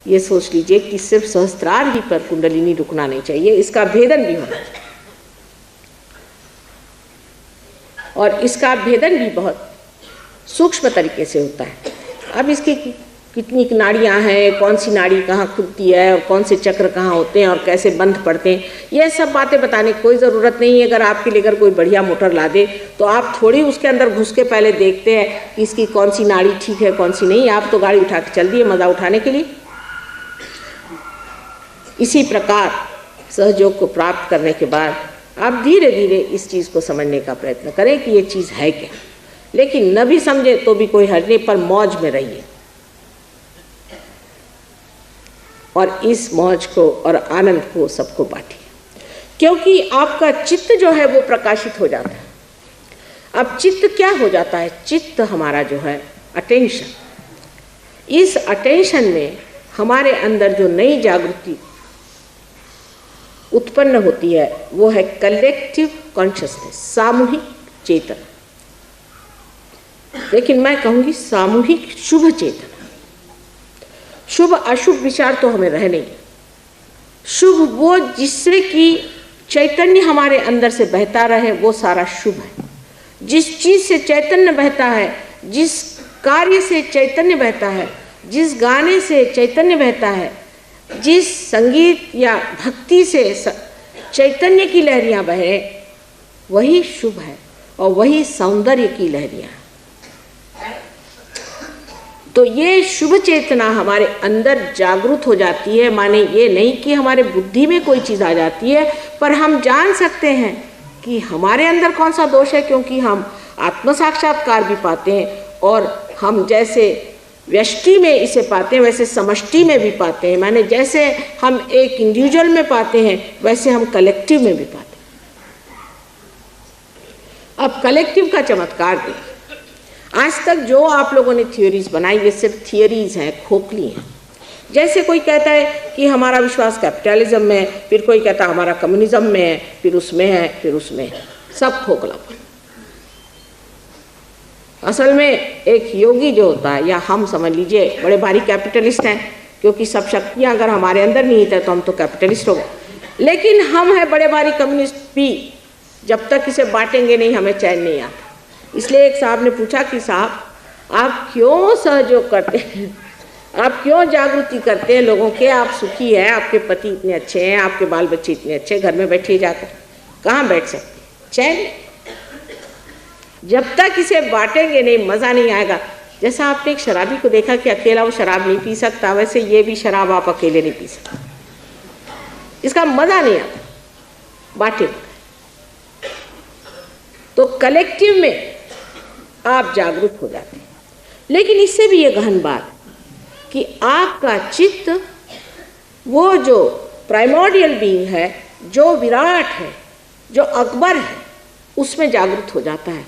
ये सोच लीजिए कि सिर्फ सहस्त्रार ही पर कुंडलिनी रुकना नहीं चाहिए, इसका भेदन भी होना चाहिए। और इसका भेदन भी बहुत सूक्ष्म तरीके से होता है। अब इसकी कितनी नाड़ियाँ हैं, कौन सी नाड़ी कहाँ खुलती है और कौन से चक्र कहाँ होते हैं और कैसे बंध पड़ते हैं, ये सब बातें बताने की कोई ज़रूरत नहीं है। अगर आपके लिए अगर कोई बढ़िया मोटर ला दे तो आप थोड़ी उसके अंदर घुस के पहले देखते हैं कि इसकी कौन सी नाड़ी ठीक है कौन सी नहीं। आप तो गाड़ी उठा के चल दिए मज़ा उठाने के लिए। इसी प्रकार सहयोग को प्राप्त करने के बाद आप धीरे धीरे इस चीज़ को समझने का प्रयत्न करें कि ये चीज़ है क्या, लेकिन न भी समझे तो भी कोई हर्ज नहीं, पर मौज में रहिए और इस मौज को और आनंद को सबको बांटिए, क्योंकि आपका चित्त जो है वो प्रकाशित हो जाता है। अब चित्त क्या हो जाता है? चित्त हमारा जो है अटेंशन, इस अटेंशन में हमारे अंदर जो नई जागृति उत्पन्न होती है वो है कलेक्टिव कॉन्शियसनेस, सामूहिक चेतना। लेकिन मैं कहूँगी सामूहिक शुभ चेतना। शुभ अशुभ विचार तो हमें रह नहीं। शुभ वो जिससे कि चैतन्य हमारे अंदर से बहता रहे, वो सारा शुभ है। जिस चीज़ से चैतन्य बहता है, जिस कार्य से चैतन्य बहता है, जिस गाने से चैतन्य बहता है, जिस संगीत या भक्ति से चैतन्य की लहरियाँ बहे, वही शुभ है और वही सौंदर्य की लहरियाँ। तो ये शुभ चेतना हमारे अंदर जागृत हो जाती है। माने ये नहीं कि हमारे बुद्धि में कोई चीज़ आ जाती है, पर हम जान सकते हैं कि हमारे अंदर कौन सा दोष है, क्योंकि हम आत्म साक्षात्कार भी पाते हैं और हम जैसे व्यष्टि में इसे पाते हैं वैसे समष्टि में भी पाते हैं। माने जैसे हम एक इंडिविजुअल में पाते हैं वैसे हम कलेक्टिव में भी पाते हैं। अब कलेक्टिव का चमत्कार देखिए। आज तक जो आप लोगों ने थियोरीज बनाई ये सिर्फ थियोरीज हैं, खोखली हैं। जैसे कोई कहता है कि हमारा विश्वास कैपिटलिज्म में है, फिर कोई कहता है हमारा कम्युनिज्म में है, फिर उसमें है, फिर उसमें है, सब खोखलापन। असल में एक योगी जो होता है, या हम समझ लीजिए बड़े भारी कैपिटलिस्ट हैं, क्योंकि सब शक्तियाँ अगर हमारे अंदर नहीं है तो हम तो कैपिटलिस्ट हो गए। लेकिन हम हैं बड़े भारी कम्युनिस्ट भी, जब तक इसे बांटेंगे नहीं हमें चैन नहीं आता। इसलिए एक साहब ने पूछा कि साहब आप क्यों सहयोग करते हैं, आप क्यों जागृति करते हैं लोगों के, आप सुखी हैं, आपके पति इतने अच्छे हैं, आपके बाल बच्चे इतने अच्छे, घर में बैठिए जाकर। कहाँ बैठ सकते, चैन। जब तक इसे बांटेंगे नहीं मज़ा नहीं आएगा। जैसा आपने एक शराबी को देखा कि अकेला वो शराब नहीं पी सकता, वैसे ये भी शराब आप अकेले नहीं पी सकते, इसका मज़ा नहीं आता, बांटे। तो कलेक्टिव में आप जागरूक हो जाते हैं। लेकिन इससे भी ये गहन बात कि आपका चित्त वो जो प्राइमोर्डियल बीइंग है, जो विराट है, जो अकबर है, उसमें जागरूक हो जाता है।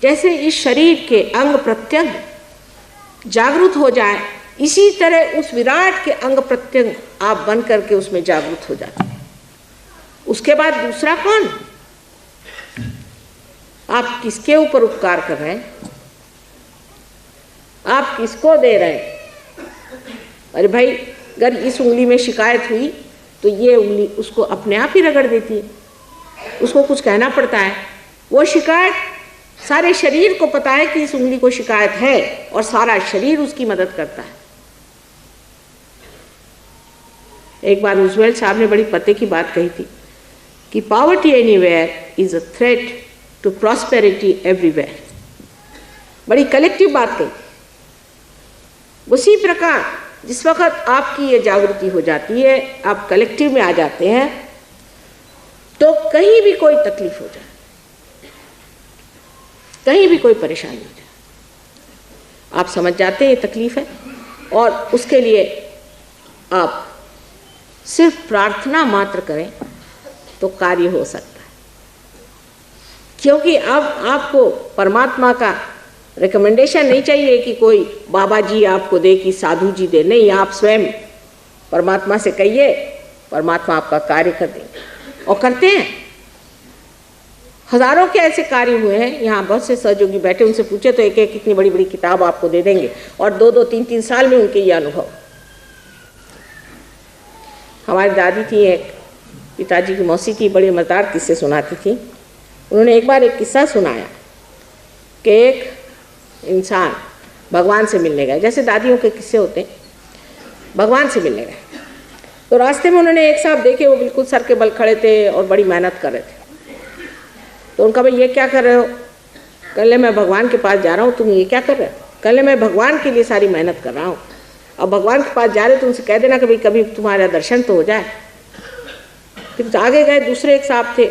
जैसे इस शरीर के अंग प्रत्यंग जागरूक हो जाए, इसी तरह उस विराट के अंग प्रत्यंग आप बन करके उसमें जागरूक हो जाते हैं। उसके बाद दूसरा कौन? आप किसके ऊपर उपकार कर रहे हैं, आप किसको दे रहे हैं? अरे भाई, अगर इस उंगली में शिकायत हुई तो ये उंगली उसको अपने आप ही रगड़ देती है, उसको कुछ कहना पड़ता है। वो शिकायत सारे शरीर को पता है कि इस उंगली को शिकायत है और सारा शरीर उसकी मदद करता है। एक बार रूजवेल्ट साहब ने बड़ी पते की बात कही थी कि poverty anywhere is a threat to prosperity everywhere. बड़ी कलेक्टिव बात कही। उसी प्रकार जिस वक्त आपकी ये जागृति हो जाती है, आप कलेक्टिव में आ जाते हैं, तो कहीं भी कोई तकलीफ हो जाए, कहीं भी कोई परेशानी हो जाए, आप समझ जाते हैं ये तकलीफ है और उसके लिए आप सिर्फ प्रार्थना मात्र करें तो कार्य हो सकता है। क्योंकि अब आपको परमात्मा का रिकमेंडेशन नहीं चाहिए कि कोई बाबा जी आपको दे कि साधु जी दे, नहीं, आप स्वयं परमात्मा से कहिए, परमात्मा आपका कार्य कर देंगे और करते हैं। हजारों के ऐसे कार्य हुए हैं, यहाँ बहुत से सहयोगी बैठे, उनसे पूछे तो एक एक इतनी बड़ी बड़ी किताब आपको दे देंगे और 2-2, 3-3 साल में उनके ये अनुभव। हमारी दादी थी, एक पिताजी की मौसी थी, बड़े मज़ेदार किस्से सुनाती थी। उन्होंने एक बार एक किस्सा सुनाया कि एक इंसान भगवान से मिलने गए, जैसे दादियों के किस्से होते हैं, भगवान से मिलने गए। तो रास्ते में उन्होंने एक साहब देखे, वो बिल्कुल सर के बल खड़े थे और बड़ी मेहनत कर रहे थे। तो उनका, भाई ये क्या कर रहे हो? कल मैं भगवान के पास जा रहा हूँ, तुम ये क्या कर रहे हो? कल मैं भगवान के लिए सारी मेहनत कर रहा हूँ, अब भगवान के पास जा रहे हो तो उनसे कह देना कि भाई कभी तुम्हारा दर्शन तो हो जाए। फिर आगे गए, दूसरे एक साहब थे,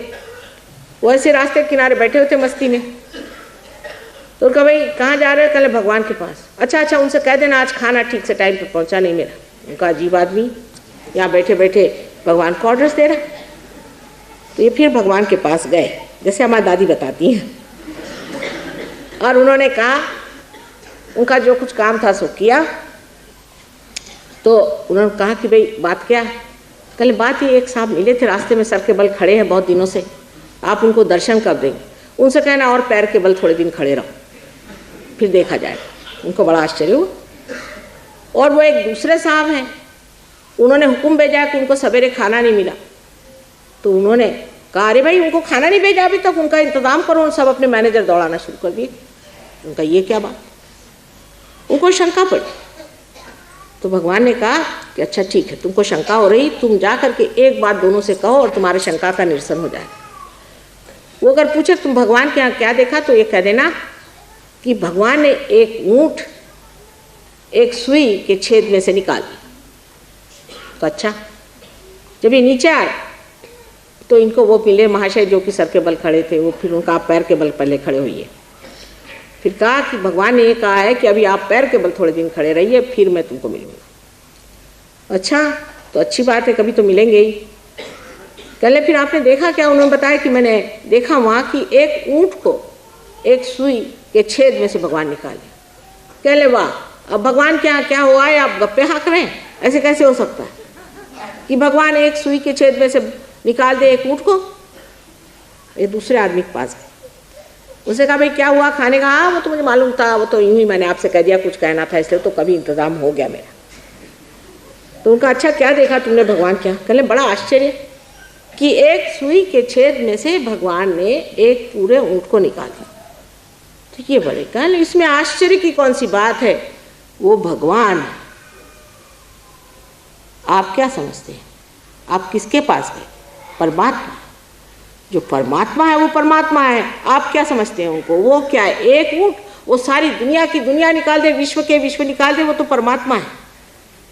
वो ऐसे रास्ते के किनारे बैठे हुए थे मस्ती में। तो उनका, भाई कहाँ जा रहे हो? कल भगवान के पास। अच्छा, उनसे कह देना आज खाना ठीक से टाइम पे पहुँचा नहीं मेरा। उनका, अजीब आदमी, यहाँ बैठे बैठे भगवान को ऑर्डर्स दे रहा। तो ये फिर भगवान के पास गए, जैसे हमारी दादी बताती हैं, और उन्होंने कहा, उनका जो कुछ काम था सो किया। तो उन्होंने कहा कि भाई बात क्या है? कल बात ये, एक साहब मिले थे रास्ते में, सर के बल खड़े हैं बहुत दिनों से, आप उनको दर्शन कर देंगे। उनसे कहना और पैर के बल थोड़े दिन खड़े रहो, फिर देखा जाएगा। उनको बड़ा आश्चर्य हुआ। और वो एक दूसरे साहब हैं, उन्होंने हुक्म भेजा कि उनको सवेरे खाना नहीं मिला। तो उन्होंने कहा, अरे भाई उनको खाना नहीं भेजा अभी तक, उनका इंतज़ाम करो। सब अपने मैनेजर दौड़ाना शुरू कर दिए। उनका, ये क्या बात? उनको शंका पड़ी। तो भगवान ने कहा कि अच्छा ठीक है, तुमको शंका हो रही, तुम जा करके एक बात दोनों से कहो और तुम्हारे शंका का निरसन हो जाए। वो अगर पूछे तुम भगवान के यहाँ क्या देखा, तो ये कह देना कि भगवान ने एक ऊँट एक सुई के छेद में से निकाल दी। तो अच्छा, जब ये नीचे आए तो इनको वो मिले महाशय जो कि सर के बल खड़े थे, वो फिर उनका, आप पैर के बल पहले खड़े होइए। फिर कहा कि भगवान ने ये कहा है कि अभी आप पैर के बल थोड़े दिन खड़े रहिए, फिर मैं तुमको मिलूँगा। अच्छा, तो अच्छी बात है, कभी तो मिलेंगे ही। कहले फिर आपने देखा क्या? उन्होंने बताया कि मैंने देखा वहाँ कि एक ऊँट को एक सुई के छेद में से भगवान निकाले। कहले वाह, अब भगवान के यहाँ क्या हुआ है? आप गप्पे हाँक रहे हैं? ऐसे कैसे हो सकता है कि भगवान एक सुई के छेद में से निकाल दे एक ऊँट को? ये दूसरे आदमी के पास गए, उसे कहा, भाई क्या हुआ खाने का? हाँ वो तो मुझे मालूम था, वो तो यूं ही मैंने आपसे कह दिया, कुछ कहना था इसलिए, तो कभी इंतज़ाम हो गया मेरा। तो उनका, अच्छा क्या देखा तुमने भगवान क्या? कहले बड़ा आश्चर्य कि एक सुई के छेद में से भगवान ने एक पूरे ऊँट को निकाल दिया। तो ये बड़े, कहले इसमें आश्चर्य की कौन सी बात है? वो भगवान है। आप क्या समझते हैं? आप किसके पास गए? परमात्मा। जो परमात्मा है वो परमात्मा है। आप क्या समझते हैं उनको? वो क्या है? एक ऊँट वो सारी दुनिया की दुनिया निकाल दे, विश्व के विश्व निकाल दे, वो तो परमात्मा है।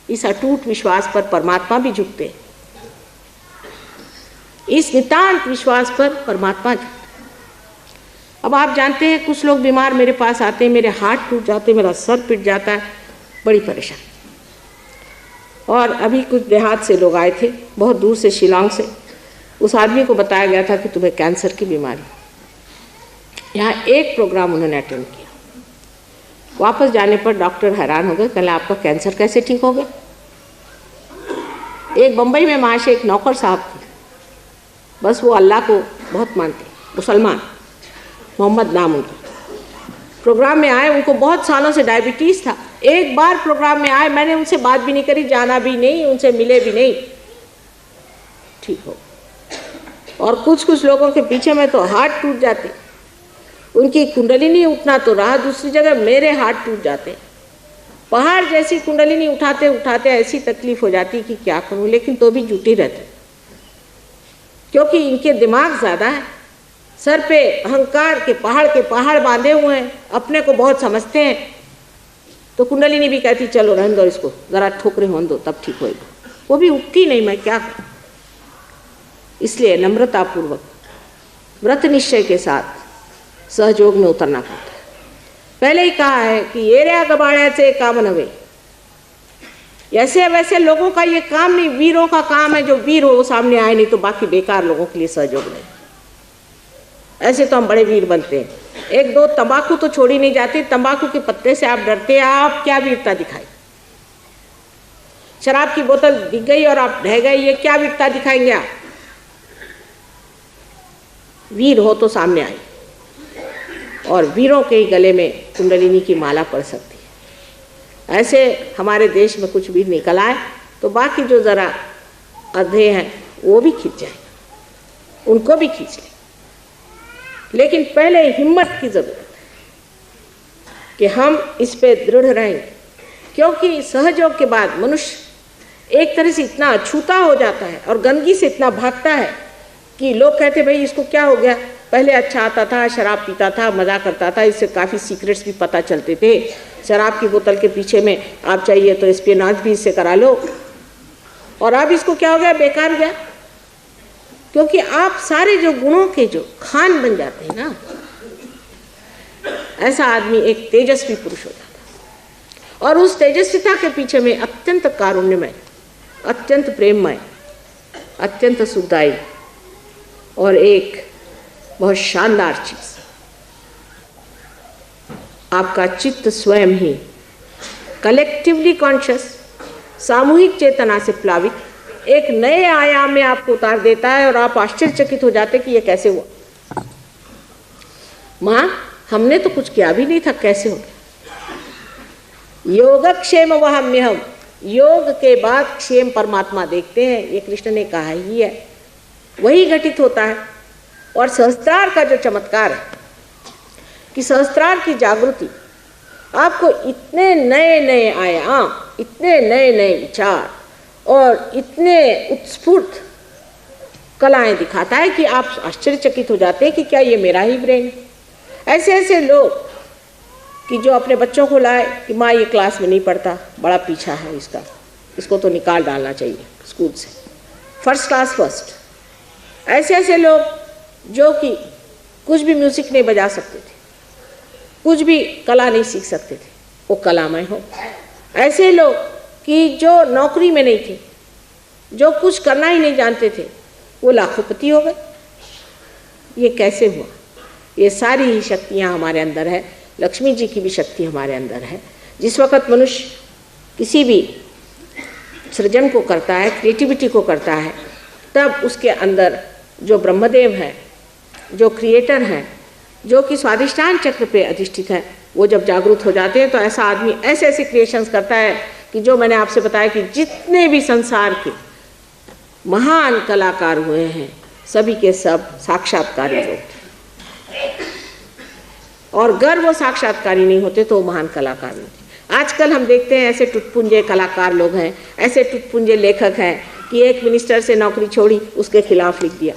इस अटूट विश्वास पर परमात्मा भी झुकते हैं। इस नितांत विश्वास पर परमात्मा झुकते। अब आप जानते हैं कुछ लोग बीमार मेरे पास आते हैं, मेरे हाथ टूट जाते, मेरा सर पिट जाता है, बड़ी परेशान। और अभी कुछ देहात से लोग आए थे, बहुत दूर से, शिलांग से। उस आदमी को बताया गया था कि तुम्हें कैंसर की बीमारी। यहाँ एक प्रोग्राम उन्होंने अटेंड किया। वापस जाने पर डॉक्टर हैरान हो गए, कहले आपका कैंसर कैसे ठीक हो गया? एक बम्बई में महाशय एक नौकर साहब थे, बस वो अल्लाह को बहुत मानते, मुसलमान, मोहम्मद नाम उनका। प्रोग्राम में आए, उनको बहुत सालों से डायबिटीज़ था। एक बार प्रोग्राम में आए, मैंने उनसे बात भी नहीं करी, जाना भी नहीं, उनसे मिले भी नहीं, ठीक हो। और कुछ कुछ लोगों के पीछे में तो हाथ टूट जाते, उनकी कुंडलिनी उठना तो रहा दूसरी जगह, मेरे हाथ टूट जाते। पहाड़ जैसी कुंडलिनी उठाते उठाते ऐसी तकलीफ हो जाती कि क्या करूं, लेकिन तो भी जुटी रहते, क्योंकि इनके दिमाग ज़्यादा है, सर पे अहंकार के पहाड़ बांधे हुए हैं, अपने को बहुत समझते हैं। तो कुंडलिनी भी कहती चलो रहने दो इसको, ज़रा ठोकरे होने दो तब ठीक होएगा। वो भी उठती नहीं, मैं क्या करूं। इसलिए नम्रतापूर्वक व्रत निश्चय के साथ सहयोग में उतरना पड़ता है। पहले ही कहा है कि ये रे गबाड़े काम नवे, ऐसे वैसे लोगों का ये काम नहीं, वीरों का काम है। जो वीर हो वो सामने आए, नहीं तो बाकी बेकार लोगों के लिए सहयोग नहीं। ऐसे तो हम बड़े वीर बनते हैं। एक दो तंबाकू तो छोड़ी नहीं जाती, तंबाकू के पत्ते से आप डरते हैं, आप क्या वीरता दिखाई। शराब की बोतल दिख गई और आप ढह गए, ये क्या वीरता दिखाएंगे आप। वीर हो तो सामने आए, और वीरों के ही गले में कुंडलिनी की माला पड़ सकती है। ऐसे हमारे देश में कुछ वीर निकल आए तो बाकी जो ज़रा अंधे हैं वो भी खींच जाएंगे, उनको भी खींच लें। लेकिन पहले हिम्मत की जरूरत है कि हम इस पे दृढ़ रहेंगे, क्योंकि सहयोग के बाद मनुष्य एक तरह से इतना अछूता हो जाता है और गंदगी से इतना भागता है कि लोग कहते भाई इसको क्या हो गया, पहले अच्छा आता था, शराब पीता था, मज़ा करता था, इससे काफ़ी सीक्रेट्स भी पता चलते थे, शराब की बोतल के पीछे में आप चाहिए तो एस्पियोनाज भी इससे करा लो, और अब इसको क्या हो गया, बेकार गया। क्योंकि आप सारे जो गुणों के जो खान बन जाते हैं ना, ऐसा आदमी एक तेजस्वी पुरुष हो जाता है। और उस तेजस्विता के पीछे में अत्यंत कारुण्यमय, अत्यंत प्रेममय, अत्यंत सुखदायी और एक बहुत शानदार चीज, आपका चित्त स्वयं ही कलेक्टिवली कॉन्शियस, सामूहिक चेतना से प्लावित एक नए आयाम में आपको उतार देता है और आप आश्चर्यचकित हो जाते कि ये कैसे हुआ। माँ, हमने तो कुछ किया भी नहीं था, कैसे हो गया। योगक्षेम वहम्यहम्, योग के बाद क्षेम परमात्मा देखते हैं, ये कृष्ण ने कहा ही है, वही घटित होता है। और सहस्त्रार का जो चमत्कार है कि सहस्त्रार की जागृति आपको इतने नए नए आयाम, इतने नए नए विचार और इतने उत्स्फूर्त कलाएं दिखाता है कि आप आश्चर्यचकित हो जाते हैं कि क्या ये मेरा ही ब्रेन है। ऐसे ऐसे लोग कि जो अपने बच्चों को लाए कि माँ ये क्लास में नहीं पढ़ता, बड़ा पीछा है इसका, इसको तो निकाल डालना चाहिए स्कूल से, फर्स्ट क्लास फर्स्ट। ऐसे ऐसे लोग जो कि कुछ भी म्यूज़िक नहीं बजा सकते थे, कुछ भी कला नहीं सीख सकते थे, वो कलामय हो। ऐसे लोग कि जो नौकरी में नहीं थे, जो कुछ करना ही नहीं जानते थे, वो लाखोंपति हो गए। ये कैसे हुआ? ये सारी ही शक्तियाँ हमारे अंदर है, लक्ष्मी जी की भी शक्ति हमारे अंदर है। जिस वक़्त मनुष्य किसी भी सृजन को करता है, क्रिएटिविटी को करता है, तब उसके अंदर जो ब्रह्मदेव है, जो क्रिएटर हैं, जो कि स्वाधिष्ठान चक्र पे अधिष्ठित है, वो जब जागरूक हो जाते हैं तो ऐसा आदमी ऐसे ऐसे क्रिएशंस करता है कि जो मैंने आपसे बताया कि जितने भी संसार के महान कलाकार हुए हैं, सभी के सब साक्षात्कारी लोग थे। और अगर वो साक्षात्कारी नहीं होते तो वो महान कलाकार नहीं थे। आजकल हम देखते हैं ऐसे टुटपुंजे कलाकार लोग हैं, ऐसे टुटपुंजे लेखक हैं कि एक मिनिस्टर से नौकरी छोड़ी, उसके खिलाफ लिख दिया,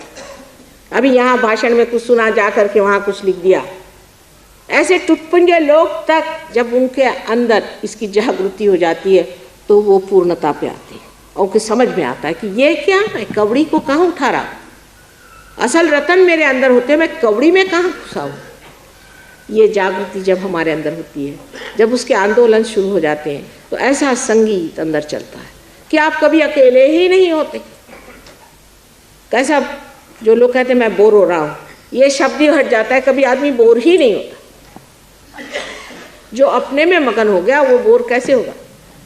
अभी यहाँ भाषण में कुछ सुना, जा कर के वहाँ कुछ लिख दिया। ऐसे टुटपुंजे लोग तक जब उनके अंदर इसकी जागृति हो जाती है तो वो पूर्णता पे आती है और उनके समझ में आता है कि ये क्या, मैं कवड़ी को कहाँ उठा रहा, असल रतन मेरे अंदर होते, मैं कवड़ी में कहाँ घुसा हूँ। ये जागृति जब हमारे अंदर होती है, जब उसके आंदोलन शुरू हो जाते हैं, तो ऐसा संगीत अंदर चलता है कि आप कभी अकेले ही नहीं होते। कैसा, जो लोग कहते हैं मैं बोर हो रहा हूँ, ये शब्द ही हट जाता है, कभी आदमी बोर ही नहीं होता। जो अपने में मगन हो गया वो बोर कैसे होगा।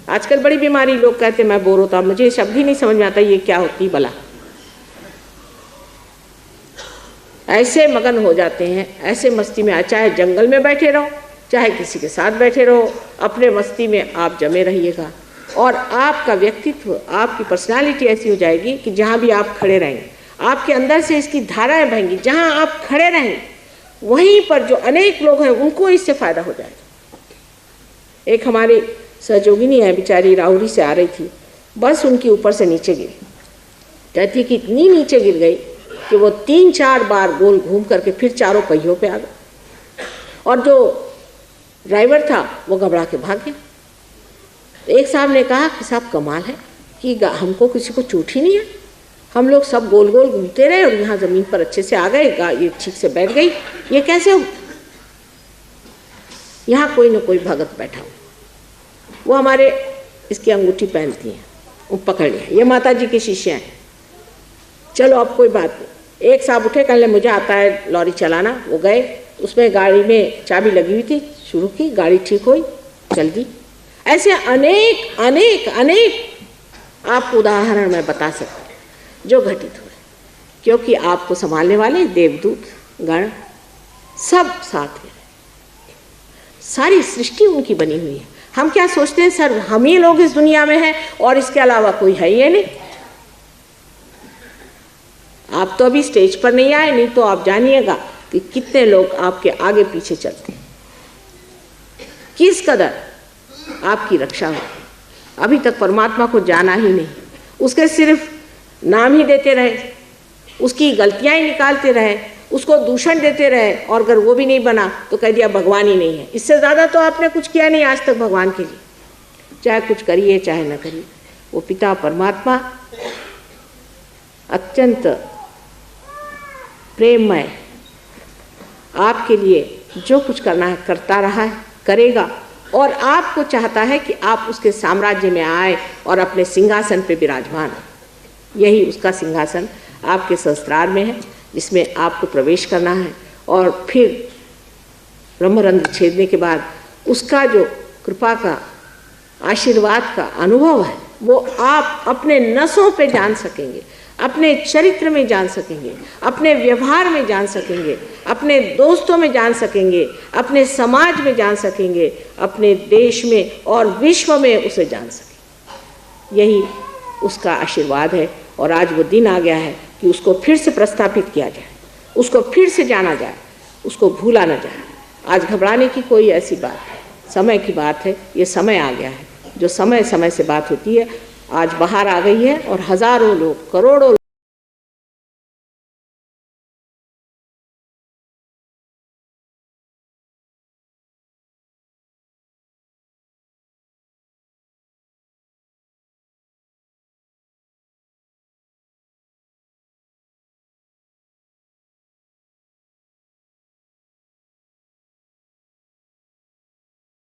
आजकल बड़ी बीमारी, लोग कहते हैं मैं बोर होता हूँ, मुझे शब्द ही नहीं समझ में आता ये क्या होती भला। ऐसे मगन हो जाते हैं, ऐसे मस्ती में, चाहे जंगल में बैठे रहो, चाहे किसी के साथ बैठे रहो, अपने मस्ती में आप जमे रहिएगा और आपका व्यक्तित्व, आपकी पर्सनालिटी ऐसी हो जाएगी कि जहाँ भी आप खड़े रहेंगे, आपके अंदर से इसकी धाराएं बहेंगी। जहाँ आप खड़े रहेंगे वहीं पर जो अनेक लोग हैं उनको इससे फ़ायदा हो जाएगा। एक हमारी सहयोगिनी है, बेचारी राहुरी से आ रही थी, बस उनकी ऊपर से नीचे गिरी, कहती कि इतनी नीचे गिर गई कि वो 3-4 बार गोल घूम करके फिर चारों पहियों पे आ गए और जो ड्राइवर था वो घबरा के भाग गया। तो एक साहब ने कहा कि साहब कमाल है कि हमको किसी को चोट ही नहीं है, हम लोग सब गोल गोल घूमते रहे और यहाँ ज़मीन पर अच्छे से आ गए, ये ठीक से बैठ गई, ये कैसे हो। यहाँ कोई न कोई भगत बैठा हो, वो हमारे इसकी अंगूठी पहनती हैं, वो पकड़ लिया, ये माता जी के शिष्य हैं। चलो अब कोई बात नहीं। एक साहब उठे, कहने मुझे आता है लॉरी चलाना, वो गए, उसमें गाड़ी में चाबी लगी हुई थी, शुरू की, गाड़ी ठीक हुई, चल दी। ऐसे अनेक अनेक अनेक आपको उदाहरण मैं बता सकती जो घटित हुए, क्योंकि आपको संभालने वाले देवदूत गण सब साथ में, सारी सृष्टि उनकी बनी हुई है। हम क्या सोचते हैं सर हम ही लोग इस दुनिया में हैं और इसके अलावा कोई है ही नहीं। आप तो अभी स्टेज पर नहीं आए, नहीं तो आप जानिएगा कि कितने लोग आपके आगे पीछे चलते हैं, किस कदर आपकी रक्षा हो। अभी तक परमात्मा को जाना ही नहीं, उसके सिर्फ नाम ही देते रहे, उसकी गलतियां ही निकालते रहे, उसको दूषण देते रहे, और अगर वो भी नहीं बना तो कह दिया भगवान ही नहीं है। इससे ज़्यादा तो आपने कुछ किया नहीं आज तक भगवान के लिए, चाहे कुछ करिए चाहे न करिए। वो पिता परमात्मा अत्यंत प्रेममय, आपके लिए जो कुछ करना है करता रहा है, करेगा, और आपको चाहता है कि आप उसके साम्राज्य में आए और अपने सिंहासन पे विराजमान हो। यही उसका सिंहासन आपके सहस्त्रार में है, जिसमें आपको प्रवेश करना है, और फिर ब्रह्मरंध्र छेदने के बाद उसका जो कृपा का, आशीर्वाद का अनुभव है वो आप अपने नसों पे जान सकेंगे, अपने चरित्र में जान सकेंगे, अपने व्यवहार में जान सकेंगे, अपने दोस्तों में जान सकेंगे, अपने समाज में जान सकेंगे, अपने देश में और विश्व में उसे जान सकेंगे। यही उसका आशीर्वाद है। और आज वो दिन आ गया है कि उसको फिर से प्रस्थापित किया जाए, उसको फिर से जाना जाए, उसको भूला न जाए। आज घबराने की कोई ऐसी बात है, समय की बात है, ये समय आ गया है। जो समय समय से बात होती है आज बाहर आ गई है, और हज़ारों लोग, करोड़ों